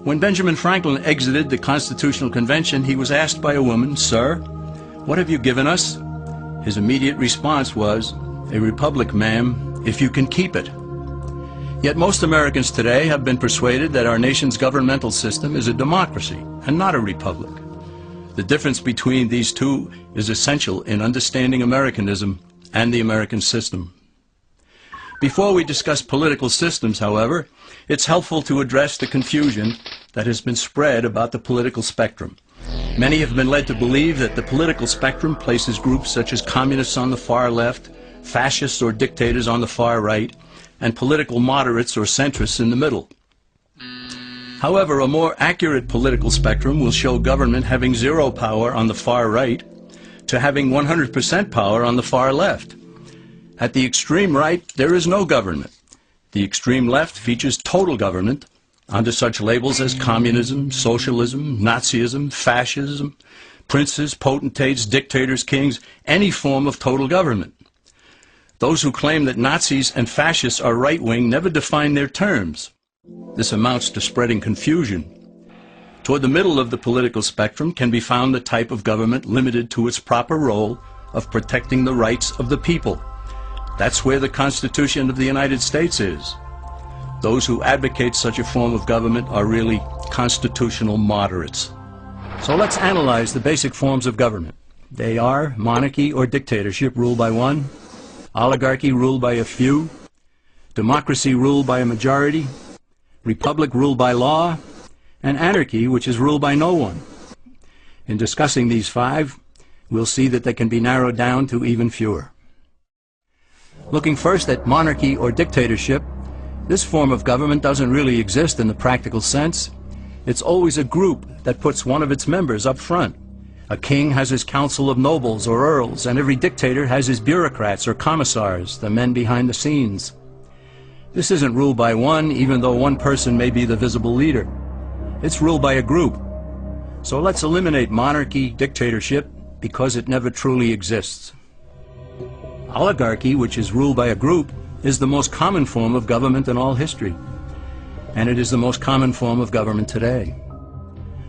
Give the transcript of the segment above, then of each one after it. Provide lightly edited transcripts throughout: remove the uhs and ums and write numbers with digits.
When Benjamin Franklin exited the Constitutional Convention, he was asked by a woman, "Sir, what have you given us?" His immediate response was, "A republic, ma'am, if you can keep it." Yet most Americans today have been persuaded that our nation's governmental system is a democracy and not a republic. The difference between these two is essential in understanding Americanism and the American system. Before we discuss political systems, however, it's helpful to address the confusion that has been spread about the political spectrum. Many have been led to believe that the political spectrum places groups such as communists on the far left, fascists or dictators on the far right, and political moderates or centrists in the middle. However, a more accurate political spectrum will show government having zero power on the far right to having 100% power on the far left. At the extreme right, there is no government. The extreme left features total government under such labels as communism, socialism, Nazism, fascism, princes, potentates, dictators, kings, any form of total government. Those who claim that Nazis and fascists are right-wing never define their terms. This amounts to spreading confusion. Toward the middle of the political spectrum can be found the type of government limited to its proper role of protecting the rights of the people. That's where the Constitution of the United States is. Those who advocate such a form of government are really constitutional moderates. So let's analyze the basic forms of government. They are monarchy or dictatorship ruled by one, oligarchy ruled by a few, democracy ruled by a majority, republic ruled by law, and anarchy, which is ruled by no one. In discussing these five, we'll see that they can be narrowed down to even fewer. Looking first at monarchy or dictatorship, this form of government doesn't really exist in the practical sense. It's always a group that puts one of its members up front. A king has his council of nobles or earls, and every dictator has his bureaucrats or commissars, the men behind the scenes. This isn't ruled by one, even though one person may be the visible leader. It's ruled by a group. So let's eliminate monarchy, dictatorship, because it never truly exists. Oligarchy, which is ruled by a group, is the most common form of government in all history. And it is the most common form of government today.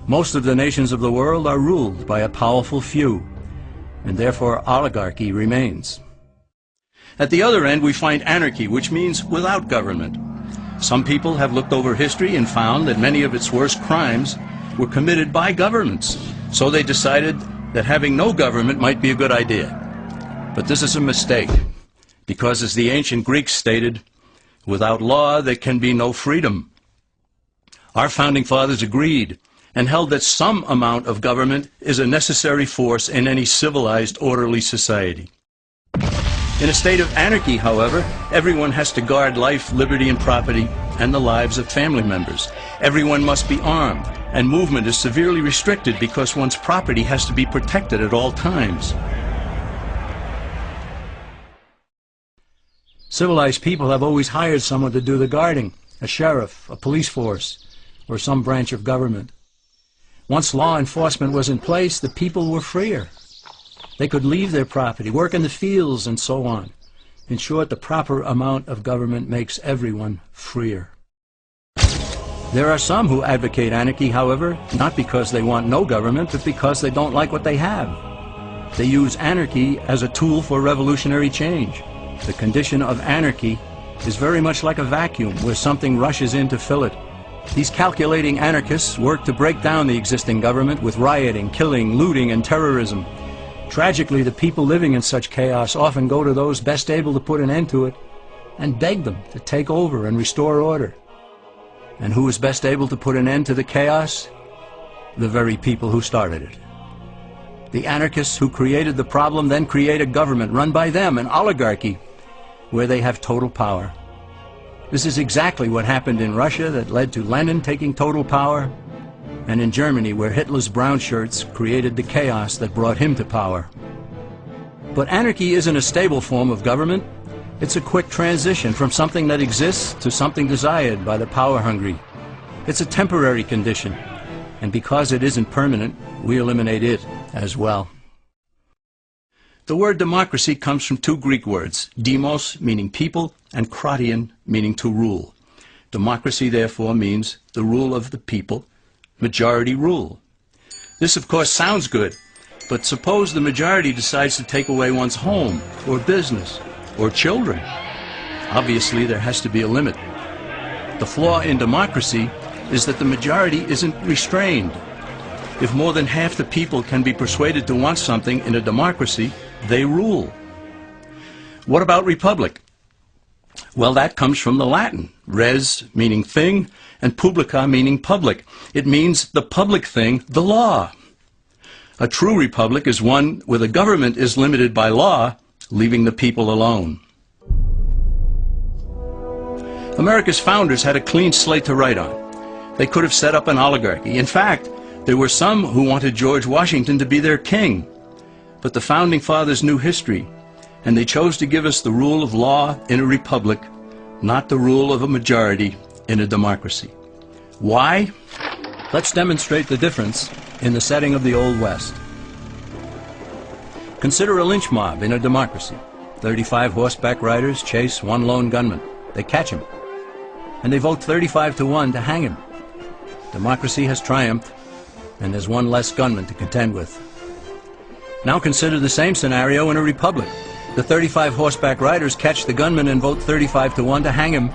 Most of the nations of the world are ruled by a powerful few, and therefore oligarchy remains. At the other end, we find anarchy, which means without government. Some people have looked over history and found that many of its worst crimes were committed by governments, so they decided that having no government might be a good idea. But this is a mistake, because as the ancient Greeks stated, without law there can be no freedom. Our founding fathers agreed and held that some amount of government is a necessary force in any civilized, orderly society. In a state of anarchy, however, everyone has to guard life, liberty, and property, and the lives of family members. Everyone must be armed, and movement is severely restricted because one's property has to be protected at all times. Civilized people have always hired someone to do the guarding, a sheriff, a police force, or some branch of government. Once law enforcement was in place, the people were freer. They could leave their property, work in the fields, and so on. In short, the proper amount of government makes everyone freer. There are some who advocate anarchy, however, not because they want no government, but because they don't like what they have. They use anarchy as a tool for revolutionary change. The condition of anarchy is very much like a vacuum where something rushes in to fill it. These calculating anarchists work to break down the existing government with rioting, killing, looting, and terrorism. Tragically, the people living in such chaos often go to those best able to put an end to it and beg them to take over and restore order. And who is best able to put an end to the chaos? The very people who started it. The anarchists who created the problem then create a government run by them, an oligarchy, where they have total power. This is exactly what happened in Russia that led to Lenin taking total power, and in Germany, where Hitler's brown shirts created the chaos that brought him to power. But anarchy isn't a stable form of government. It's a quick transition from something that exists to something desired by the power-hungry. It's a temporary condition, and because it isn't permanent, we eliminate it as well. The word democracy comes from two Greek words, demos, meaning people, and kratein, meaning to rule. Democracy, therefore, means the rule of the people, majority rule. This, of course, sounds good, but suppose the majority decides to take away one's home, or business, or children. Obviously, there has to be a limit. The flaw in democracy is that the majority isn't restrained. If more than half the people can be persuaded to want something in a democracy, they rule. What about republic? Well, that comes from the Latin, res meaning thing, and publica meaning public. It means the public thing, the law. A true republic is one where the government is limited by law, leaving the people alone. America's founders had a clean slate to write on. They could have set up an oligarchy. In fact, there were some who wanted George Washington to be their king. But the Founding Fathers knew history, and they chose to give us the rule of law in a republic, not the rule of a majority in a democracy. Why? Let's demonstrate the difference in the setting of the Old West. Consider a lynch mob in a democracy. 35 horseback riders chase one lone gunman. They catch him, and they vote 35-1 to hang him. Democracy has triumphed, and there's one less gunman to contend with. Now consider the same scenario in a republic. The 35 horseback riders catch the gunman and vote 35-1 to hang him.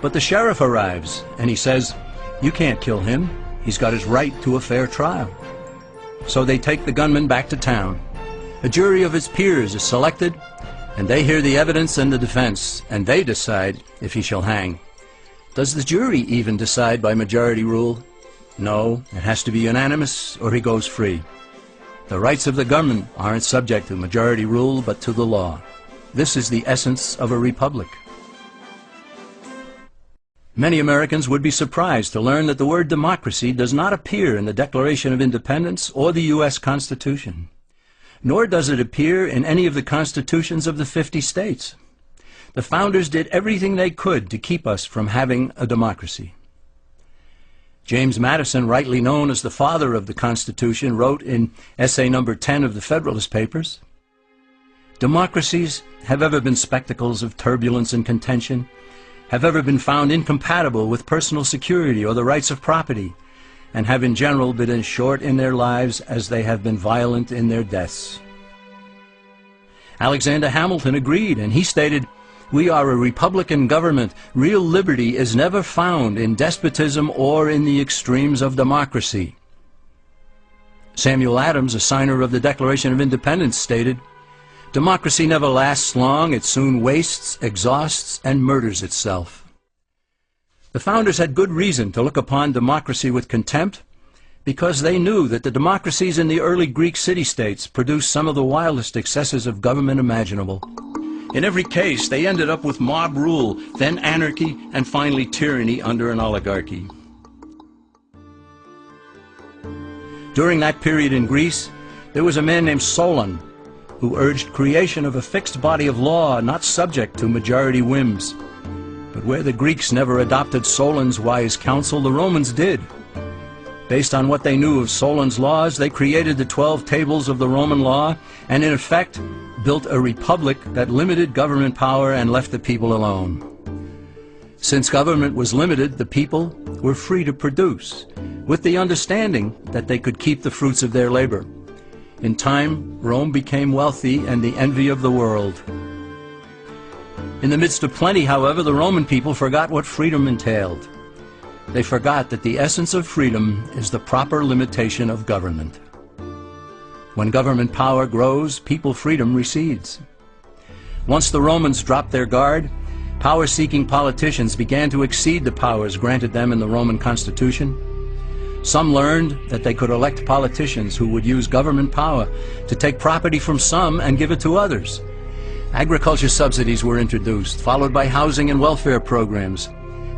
But the sheriff arrives, and he says, "You can't kill him. He's got his right to a fair trial." So they take the gunman back to town. A jury of his peers is selected, and they hear the evidence and the defense, and they decide if he shall hang. Does the jury even decide by majority rule? No, it has to be unanimous, or he goes free. The rights of the government aren't subject to majority rule, but to the law. This is the essence of a republic. Many Americans would be surprised to learn that the word democracy does not appear in the Declaration of Independence or the U.S. Constitution, nor does it appear in any of the constitutions of the 50 states. The founders did everything they could to keep us from having a democracy. James Madison, rightly known as the father of the Constitution, wrote in essay number 10 of the Federalist Papers, "Democracies have ever been spectacles of turbulence and contention, have ever been found incompatible with personal security or the rights of property, and have in general been as short in their lives as they have been violent in their deaths." Alexander Hamilton agreed, and he stated, "We are a republican government. Real liberty is never found in despotism or in the extremes of democracy." Samuel Adams, a signer of the Declaration of Independence, stated, "Democracy never lasts long. It soon wastes, exhausts, and murders itself." The founders had good reason to look upon democracy with contempt, because they knew that the democracies in the early Greek city-states produced some of the wildest excesses of government imaginable. In every case, they ended up with mob rule, then anarchy, and finally tyranny under an oligarchy. During that period in Greece, there was a man named Solon who urged creation of a fixed body of law not subject to majority whims. But where the Greeks never adopted Solon's wise counsel, the Romans did. Based on what they knew of Solon's laws, they created the 12 tables of the Roman law, and in effect built a republic that limited government power and left the people alone. Since government was limited, the people were free to produce, with the understanding that they could keep the fruits of their labor. In time, Rome became wealthy and the envy of the world. In the midst of plenty, however, the Roman people forgot what freedom entailed. They forgot that the essence of freedom is the proper limitation of government. When government power grows, people freedom recedes. Once the Romans dropped their guard, power-seeking politicians began to exceed the powers granted them in the Roman Constitution. Some learned that they could elect politicians who would use government power to take property from some and give it to others. Agriculture subsidies were introduced, followed by housing and welfare programs.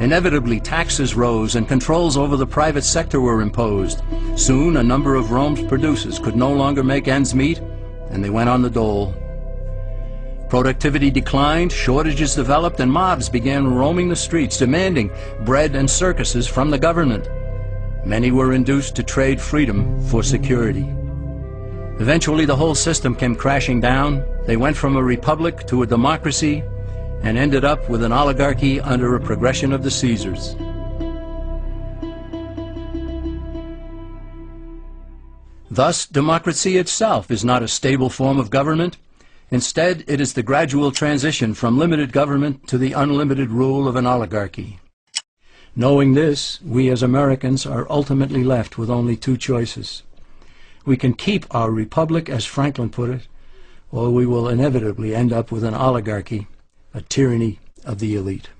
Inevitably, taxes rose and controls over the private sector were imposed. Soon, a number of Rome's producers could no longer make ends meet, and they went on the dole. Productivity declined, shortages developed, and mobs began roaming the streets, demanding bread and circuses from the government. Many were induced to trade freedom for security. Eventually, the whole system came crashing down. They went from a republic to a democracy, and ended up with an oligarchy under a progression of the Caesars. Thus, democracy itself is not a stable form of government. Instead, it is the gradual transition from limited government to the unlimited rule of an oligarchy. Knowing this, we as Americans are ultimately left with only two choices. We can keep our republic, as Franklin put it, or we will inevitably end up with an oligarchy, a tyranny of the elite.